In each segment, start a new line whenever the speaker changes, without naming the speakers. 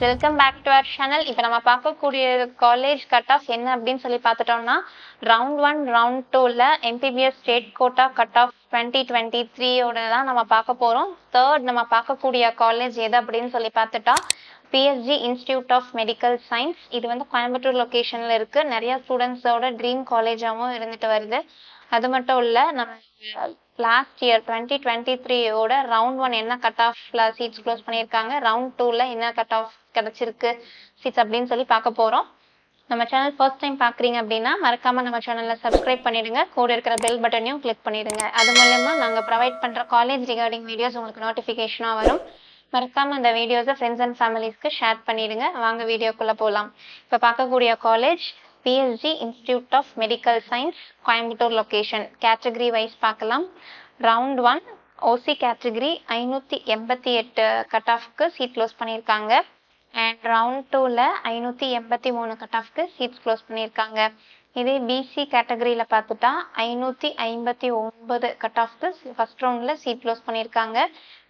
Welcome back to our channel. இப்போ நம்ம பார்க்கக்கூடிய காலேஜ் கட் ஆஃப் என்ன அப்படின்னு சொல்லி பார்த்துட்டோம்னா, ரவுண்ட் 1 ரவுண்ட் 2ல MBBS state quota cut off 2023 தான் நம்ம பார்க்க போகிறோம். தேர்ட் நம்ம பார்க்கக்கூடிய காலேஜ் எது அப்படின்னு சொல்லி பார்த்துட்டா PSG institute of medical Science. இது வந்து கோயம்புத்தூர் லொக்கேஷனில் இருக்குது. நிறைய ஸ்டூடெண்ட்ஸோட ட்ரீம் காலேஜாகவும் இருந்துட்டு வருது. அது மட்டும் இல்லை, நம்ம லாஸ்ட் இயர் 2023 ரவுண்ட் 1 என்ன கட் ஆஃப்ல சீட்ஸ் க்ளோஸ் பண்ணியிருக்காங்க, ரவுண்ட் 2ல என்ன கட் ஆஃப் கிடைச்சிருக்கு சீட்ஸ் அப்படின்னு சொல்லி பார்க்க போகிறோம். நம்ம சேனல் ஃபர்ஸ்ட் டைம் பார்க்குறீங்க அப்படின்னா மறக்காம நம்ம சேனலில் சப்ஸ்கிரைப் பண்ணிடுங்க. கூட இருக்கிற பெல் பட்டனையும் கிளிக் பண்ணிடுங்க. அது மூலமா நாங்கள் ப்ரொவைட் பண்ணுற காலேஜ் ரிகார்டிங் வீடியோஸ் உங்களுக்கு நோட்டிஃபிகேஷனாக வரும். மறக்காம அந்த வீடியோஸை ஃப்ரெண்ட்ஸ் அண்ட் ஃபேமிலிஸ்க்கு ஷேர் பண்ணிடுங்க. வாங்க வீடியோக்குள்ளே போகலாம். இப்போ பார்க்கக்கூடிய college PSG institute of medical science, Coimbatore location. Category wise பார்க்கலாம். ரவுண்ட் 1 ஓசி கேட்டகரி 588 கட் ஆஃப்க்கு சீட் க்ளோஸ் பண்ணியிருக்காங்க. அண்ட் ரவுண்ட் 2ல 583 கட் ஆஃப்க்கு சீட்ஸ் க்ளோஸ் பண்ணியிருக்காங்க. இதே பிசி கேட்டகரியில் பார்த்துட்டா 559 கட் ஆஃப்க்கு ஃபர்ஸ்ட் ரவுண்டில் சீட் க்ளோஸ் பண்ணியிருக்காங்க.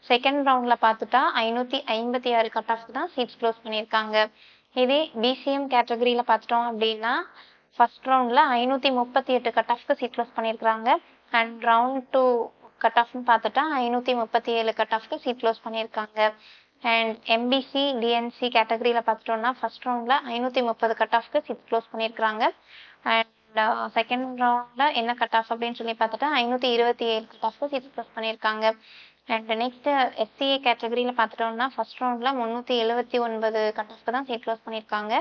செகண்ட் ரவுண்டில் பார்த்துட்டா 556 கட் ஆஃப்க்கு தான் சீட்ஸ் க்ளோஸ் பண்ணியிருக்காங்க. இதே பிசிஎம் கேட்டகரியில் பார்த்துட்டோம் அப்படின்னா ஃபர்ஸ்ட் ரவுண்டில் 538 கட் ஆஃப்க்கு சீட் க்ளோஸ் பண்ணியிருக்காங்க. அண்ட் ரவுண்ட் 2 கட் ஆஃப்னு பார்த்துட்டா 537 கட் ஆஃப்க்கு சீட் க்ளோஸ் பண்ணியிருக்காங்க. அண்ட் எம்பிசி டிஎன்சி கேட்டகரியில் பார்த்துட்டோம்னா ஃபர்ஸ்ட் ரவுண்டில் 530 கட் ஆஃப்க்கு சீட் க்ளோஸ் பண்ணியிருக்காங்க. அண்ட் செகண்ட் ரவுண்டில் என்ன கட் ஆஃப் அப்படின்னு சொல்லி பார்த்துட்டா 527 கட் ஆஃப்க்கு சீட் க்ளோஸ் பண்ணியிருக்காங்க. அண்ட் நெக்ஸ்ட் எஸ்சிஏ கேட்டகரியில் பார்த்துட்டோம்னா ஃபர்ஸ்ட் ரவுண்டில் 379 கட் ஆஃப்க்கு தான் சீட் க்ளோஸ் பண்ணியிருக்காங்க.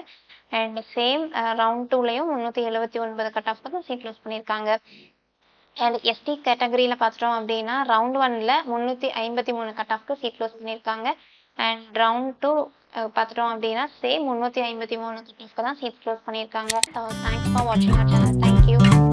அண்ட் சேம் ரவுண்ட் 2லையும் 379 கட் ஆஃப்க்கு தான் சீட் க்ளோஸ் பண்ணியிருக்காங்க. அண்ட் எஸ்டி கேட்டகரியில் பார்த்துட்டோம் அப்படின்னா ரவுண்ட் 1ல 353 கட் ஆஃப்க்கு சீட் க்ளோஸ் பண்ணியிருக்காங்க. அண்ட் ரவுண்ட் 2 பார்த்துட்டோம் அப்படின்னா சேம் 353 கட் ஆஃப்க்கு தான் சீட் க்ளோஸ் பண்ணியிருக்காங்க. தேங்க்ஸ் ஃபார் வாட்சிங் அவர் சேனல். தேங்க்யூ.